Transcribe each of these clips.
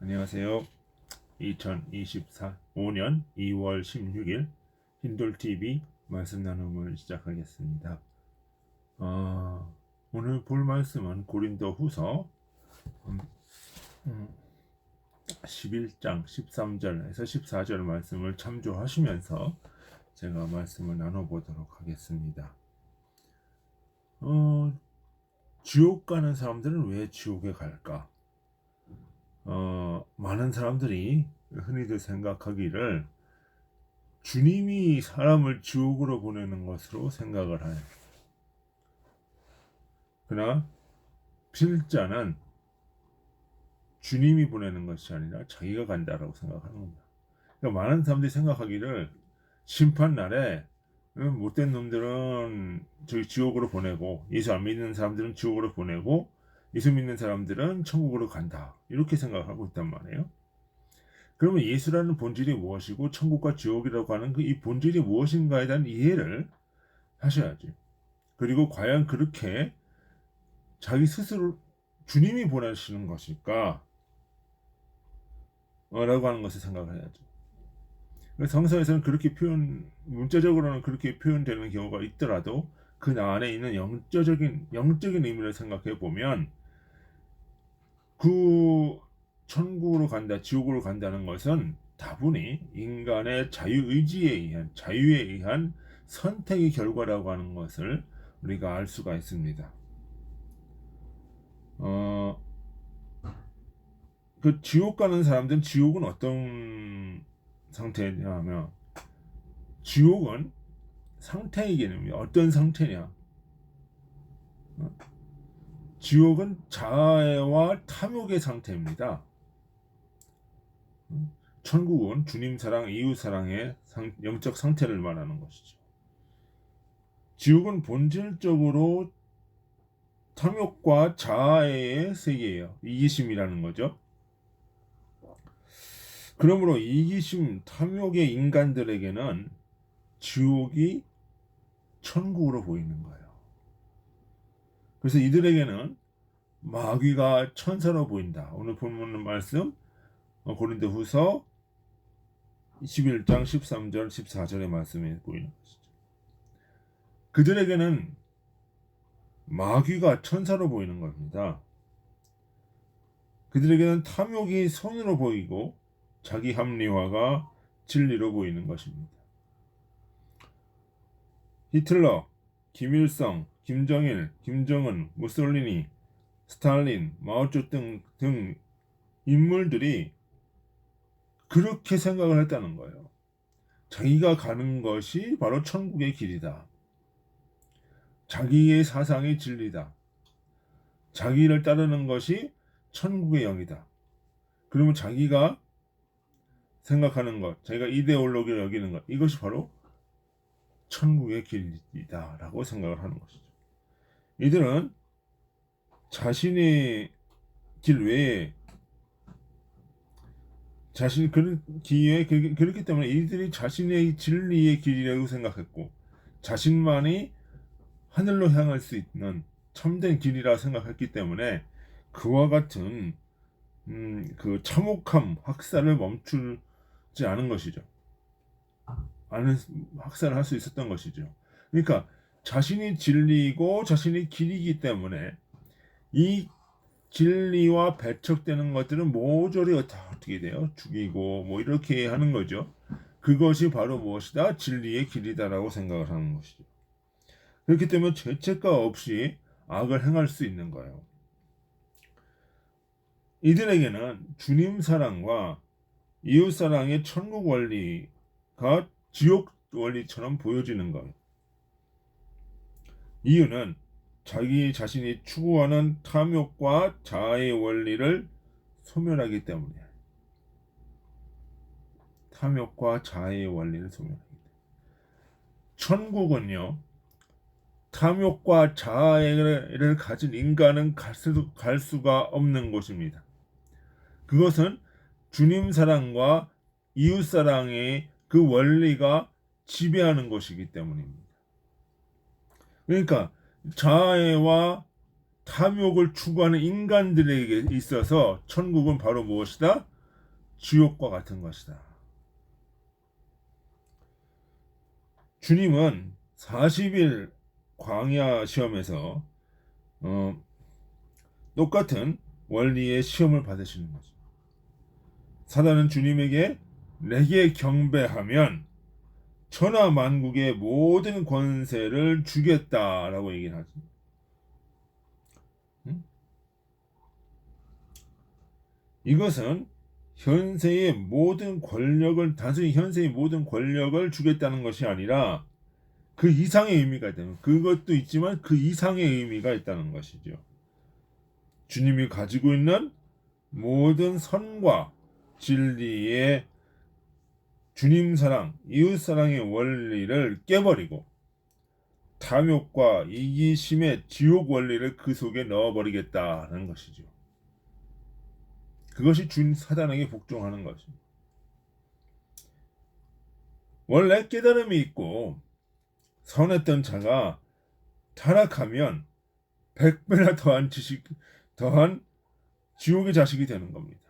안녕하세요. 2025년 2월 16일 흰돌TV 말씀 나눔을 시작하겠습니다. 오늘 볼 말씀은 고린도 후서 11장 13절에서 14절 말씀을 참조하시면서 제가 말씀을 나눠보도록 하겠습니다. 지옥 가는 사람들은 왜 지옥에 갈까? 많은 사람들이 흔히들 생각하기를 주님이 사람을 지옥으로 보내는 것으로 생각을 해요. 그러나 필자는 주님이 보내는 것이 아니라 자기가 간다라고 생각하는 겁니다. 그러니까 많은 사람들이 생각하기를 심판날에 못된 놈들은 저기 지옥으로 보내고 예수 안 믿는 사람들은 지옥으로 보내고 예수 믿는 사람들은 천국으로 간다, 이렇게 생각하고 있단 말이에요. 그러면 예수라는 본질이 무엇이고 천국과 지옥이라고 하는 이 본질이 무엇인가에 대한 이해를 하셔야지. 그리고 과연 그렇게 자기 스스로 주님이 보내시는 것일까? 라고 하는 것을 생각을 해야죠. 성서에서는 그렇게 문자적으로는 그렇게 표현되는 경우가 있더라도 그 안에 있는 영적인 의미를 생각해 보면 그 천국으로 간다, 지옥으로 간다는 것은 다분히 인간의 자유에 의한 선택의 결과라고 하는 것을 우리가 알 수가 있습니다. 그 지옥 가는 사람들은 지옥은 어떤 상태냐면, 지옥은 상태의 개념이야. 어떤 상태냐? 지옥은 자아와 탐욕의 상태입니다. 천국은 주님 사랑, 이웃 사랑의 영적 상태를 말하는 것이죠. 지옥은 본질적으로 탐욕과 자아의 세계예요. 이기심이라는 거죠. 그러므로 이기심, 탐욕의 인간들에게는 지옥이 천국으로 보이는 거예요. 그래서 이들에게는 마귀가 천사로 보인다. 오늘 본문 말씀 고린도 후서 11장 13절 14절의 말씀에 보이는 것이죠. 그들에게는 마귀가 천사로 보이는 겁니다. 그들에게는 탐욕이 선으로 보이고 자기 합리화가 진리로 보이는 것입니다. 히틀러, 김일성, 김정일, 김정은, 무솔리니, 스탈린, 마오쩌둥 등 인물들이 그렇게 생각을 했다는 거예요. 자기가 가는 것이 바로 천국의 길이다. 자기의 사상이 진리다. 자기를 따르는 것이 천국의 영이다. 그러면 자기가 생각하는 것, 자기가 이데올로기를 여기는 것, 이것이 바로 천국의 길이다 라고 생각을 하는 것이죠. 이들은 자신의 길 외에 그렇기 때문에 이들이 자신의 진리의 길이라고 생각했고 자신만이 하늘로 향할 수 있는 참된 길이라 생각했기 때문에 그와 같은 그 참혹함, 학살을 멈추지 않은 것이죠. 학살을 할 수 있었던 것이죠. 그러니까 자신이 진리이고 자신이 길이기 때문에 이 진리와 배척되는 것들은 모조리 다 어떻게 돼요? 죽이고 뭐 이렇게 하는 거죠. 그것이 바로 무엇이다? 진리의 길이다라고 생각을 하는 것이죠. 그렇기 때문에 죄책감 없이 악을 행할 수 있는 거예요. 이들에게는 주님 사랑과 이웃 사랑의 천국 원리가 지옥 원리처럼 보여지는 거예요. 이유는 자기 자신이 추구하는 탐욕과 자아의 원리를 소멸하기 때문이에요. 탐욕과 자아의 원리를 소멸하기 때문에. 천국은요, 탐욕과 자아를 가진 인간은 갈 수가 없는 곳입니다. 그것은 주님 사랑과 이웃 사랑의 그 원리가 지배하는 것이기 때문입니다. 그러니까 자아와 탐욕을 추구하는 인간들에게 있어서 천국은 바로 무엇이다? 지옥과 같은 것이다. 주님은 40일 광야 시험에서 똑같은 원리의 시험을 받으시는 거죠. 사단은 주님에게 내게 경배하면 천하 만국의 모든 권세를 주겠다라고 얘기를 하죠. 이것은 현세의 모든 권력을 단순히 현세의 모든 권력을 주겠다는 것이 아니라 그 이상의 의미가 있다는, 그것도 있지만 그 이상의 의미가 있다는 것이죠. 주님이 가지고 있는 모든 선과 진리의 주님 사랑, 이웃 사랑의 원리를 깨버리고 탐욕과 이기심의 지옥 원리를 그 속에 넣어버리겠다는 것이죠. 그것이 사단에게 복종하는 것입니다. 원래 깨달음이 있고 선했던 자가 타락하면 100배나 더한 지옥의 자식이 되는 겁니다.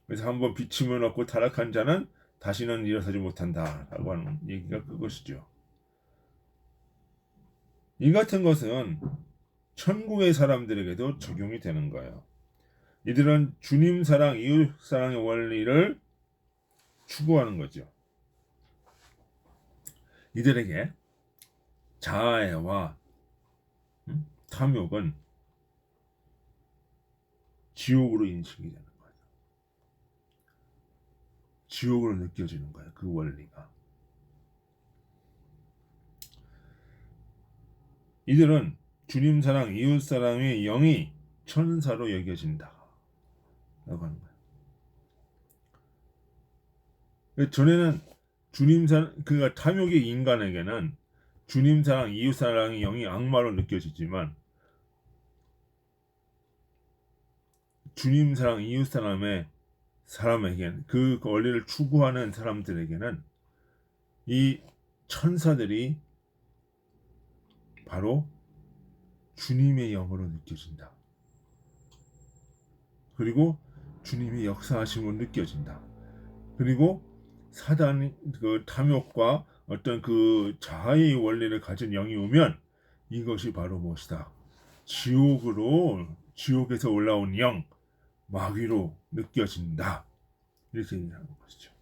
그래서 한번 비침을 얻고 타락한 자는 다시는 일어서지 못한다라고 하는 얘기가 그것이죠. 이 같은 것은 천국의 사람들에게도 적용이 되는 거예요. 이들은 주님 사랑, 이웃 사랑의 원리를 추구하는 거죠. 이들에게 자아와 탐욕은 지옥으로 인식이 되는 거예요. 지옥으로 느껴지는 거예요. 그 원리가. 이들은 주님 사랑, 이웃 사랑의 영이 천사로 여겨진다 라고 하는 거예요. 전에는 주님 사랑, 그가 탐욕의 인간에게는 주님 사랑, 이웃 사랑의 영이 악마로 느껴지지만 주님 사랑, 이웃 사람에게는 그 원리를 추구하는 사람들에게는 이 천사들이 바로 주님의 영으로 느껴진다. 그리고 주님의 역사하심으로 느껴진다. 그리고 사단이 그 탐욕과 어떤 그 자아의 원리를 가진 영이 오면 이것이 바로 무엇이다? 지옥에서 올라온 영, 마귀로 느껴진다. 이렇게 얘기하는 것이죠.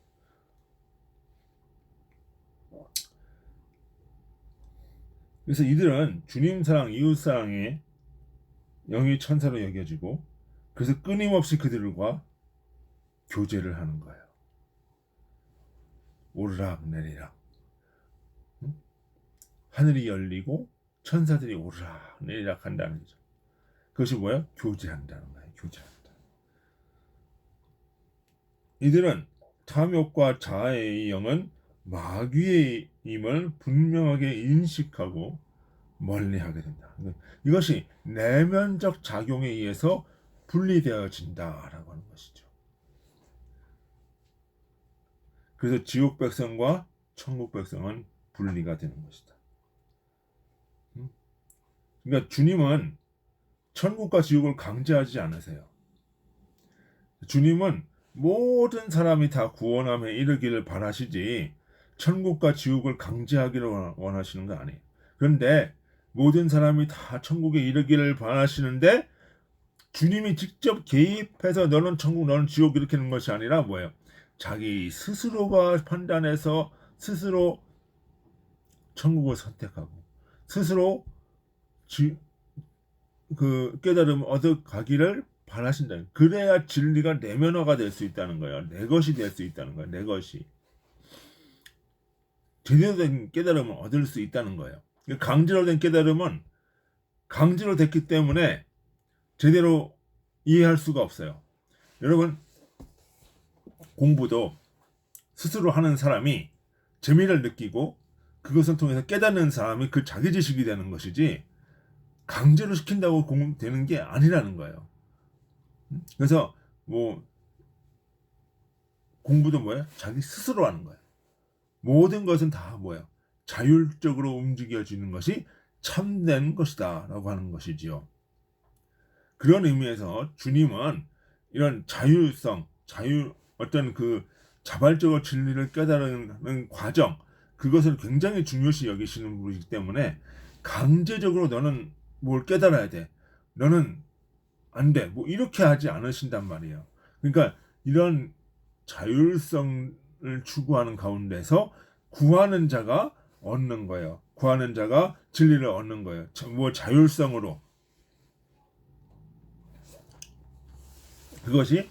그래서 이들은 주님 사랑, 이웃 사랑의 영이 천사로 여겨지고 그래서 끊임없이 그들과 교제를 하는 거예요. 오르락 내리락. 하늘이 열리고 천사들이 오르락 내리락 한다는 거죠. 그것이 뭐야? 교제한다는 거예요. 교제한다. 이들은 탐욕과 자아의 영은 마귀의 임을 분명하게 인식하고 멀리하게 된다. 이것이 내면적 작용에 의해서 분리되어진다라고 하는 것이죠. 그래서 지옥 백성과 천국 백성은 분리가 되는 것이다. 그러니까 주님은 천국과 지옥을 강제하지 않으세요. 주님은 모든 사람이 다 구원함에 이르기를 바라시지 천국과 지옥을 강제하기를 원하시는 거 아니에요. 그런데 모든 사람이 다 천국에 이르기를 바라시는데 주님이 직접 개입해서 너는 천국, 너는 지옥 이렇게 하는 것이 아니라 뭐예요? 자기 스스로가 판단해서 스스로 천국을 선택하고 스스로 그 깨달음을 얻어가기를 바라신다. 그래야 진리가 내면화가 될 수 있다는 거예요. 내 것이 될 수 있다는 거예요. 내 것이. 제대로 된 깨달음을 얻을 수 있다는 거예요. 강제로 된 깨달음은 강제로 됐기 때문에 제대로 이해할 수가 없어요. 여러분, 공부도 스스로 하는 사람이 재미를 느끼고 그것을 통해서 깨닫는 사람이 그 자기 지식이 되는 것이지 강제로 시킨다고 되는 게 아니라는 거예요. 그래서 뭐 공부도 뭐야? 자기 스스로 하는 거예요. 모든 것은 다 뭐야? 자율적으로 움직여지는 것이 참된 것이다 라고 하는 것이지요. 그런 의미에서 주님은 이런 자율성, 어떤 그 자발적으로 진리를 깨달는 과정, 그것을 굉장히 중요시 여기시는 분이기 때문에 강제적으로 너는 뭘 깨달아야 돼, 너는 안 돼, 뭐 이렇게 하지 않으신단 말이에요. 그러니까 이런 자율성을 추구하는 가운데서 구하는 자가 얻는 거예요. 구하는 자가 진리를 얻는 거예요. 뭐 자율성으로. 그것이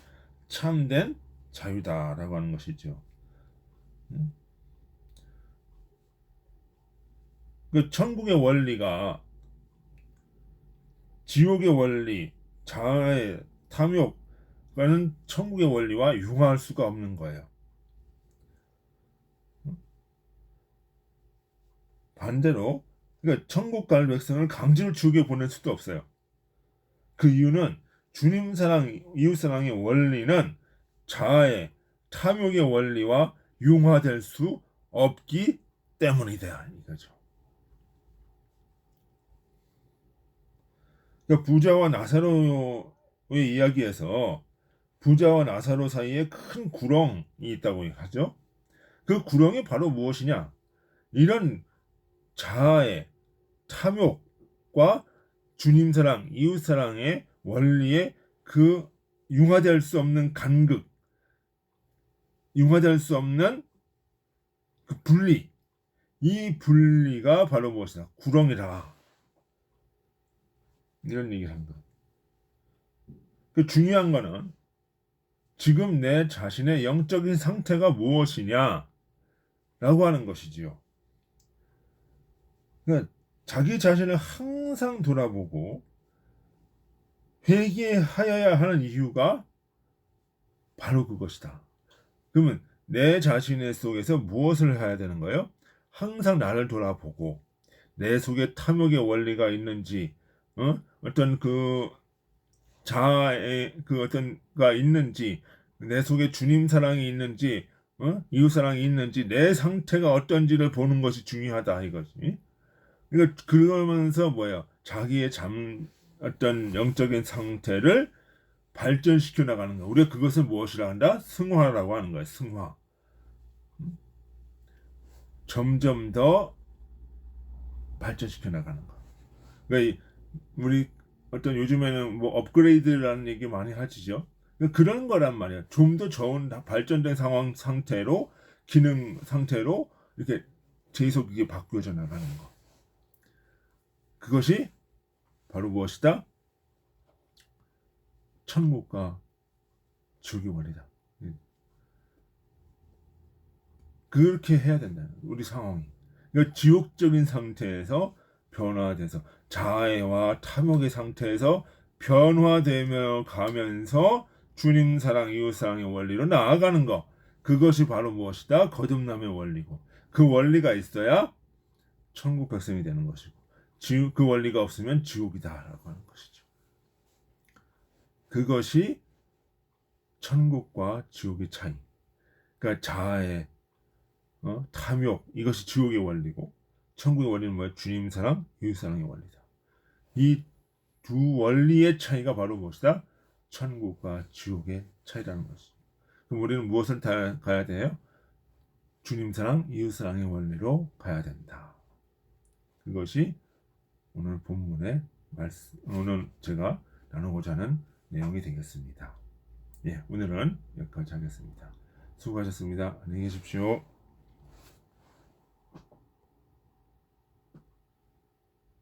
참된 자유다라고 하는 것이죠. 그 천국의 원리가 지옥의 원리, 자아의 탐욕과는 천국의 원리와 융화할 수가 없는 거예요. 반대로 그러니까 천국 갈 백성을 강제로 지옥에 보낼 수도 없어요. 그 이유는 주님 사랑, 이웃 사랑의 원리는 자아의 탐욕의 원리와 융화될 수 없기 때문이다 이거죠. 그러니까 부자와 나사로의 이야기에서 부자와 나사로 사이에 큰 구렁이 있다고 하죠. 그 구렁이 바로 무엇이냐? 이런 자아의 탐욕과 주님 사랑, 이웃 사랑의 원리에 그 융화될 수 없는 간극, 융화될 수 없는 그 분리, 이 분리가 바로 무엇이다? 구렁이다. 이런 얘기를 합니다. 그 중요한 거는 지금 내 자신의 영적인 상태가 무엇이냐라고 하는 것이지요. 그러니까 자기 자신을 항상 돌아보고 회개하여야 하는 이유가 바로 그것이다. 그러면 내 자신의 속에서 무엇을 해야 되는 거예요? 항상 나를 돌아보고 내 속에 탐욕의 원리가 있는지, 어떤 그 자아의 그 어떤가 있는지, 내 속에 주님 사랑이 있는지, 이웃 사랑이 있는지, 내 상태가 어떤지를 보는 것이 중요하다 이거지. 그러니까 그러면서 뭐예요? 자기의 어떤 영적인 상태를 발전시켜 나가는 거. 우리가 그것을 무엇이라 한다? 승화라고 하는 거예요. 승화. 점점 더 발전시켜 나가는 거. 그러니까 우리 어떤 요즘에는 뭐 업그레이드라는 얘기 많이 하시죠. 그러니까 그런 거란 말이야. 좀 더 좋은 발전된 상태로 기능 상태로 이렇게 계속 이게 바뀌어져 나가는 거. 그것이 바로 무엇이다? 천국과 지옥의 원리다. 그렇게 해야 된다. 우리 상황이. 그러니까 지옥적인 상태에서 변화돼서 자아와 탐욕의 상태에서 변화되며 가면서 주님 사랑, 이웃 사랑의 원리로 나아가는 것. 그것이 바로 무엇이다? 거듭남의 원리고. 그 원리가 있어야 천국 백성이 되는 것이고. 그 원리가 없으면 지옥이다라고 하는 것이죠. 그것이 천국과 지옥의 차이. 그러니까 자아의 탐욕, 이것이 지옥의 원리고 천국의 원리는 뭐야? 주님 사랑, 이웃 사랑의 원리다. 이 두 원리의 차이가 바로 무엇이다? 천국과 지옥의 차이라는 것이죠. 그럼 우리는 무엇을 가야 돼요? 주님 사랑, 이웃 사랑의 원리로 가야 된다. 그것이 오늘 본문의 오늘 제가 나누고자 하는 내용이 되겠습니다. 예, 오늘은 여기까지 하겠습니다. 수고하셨습니다. 안녕히 계십시오.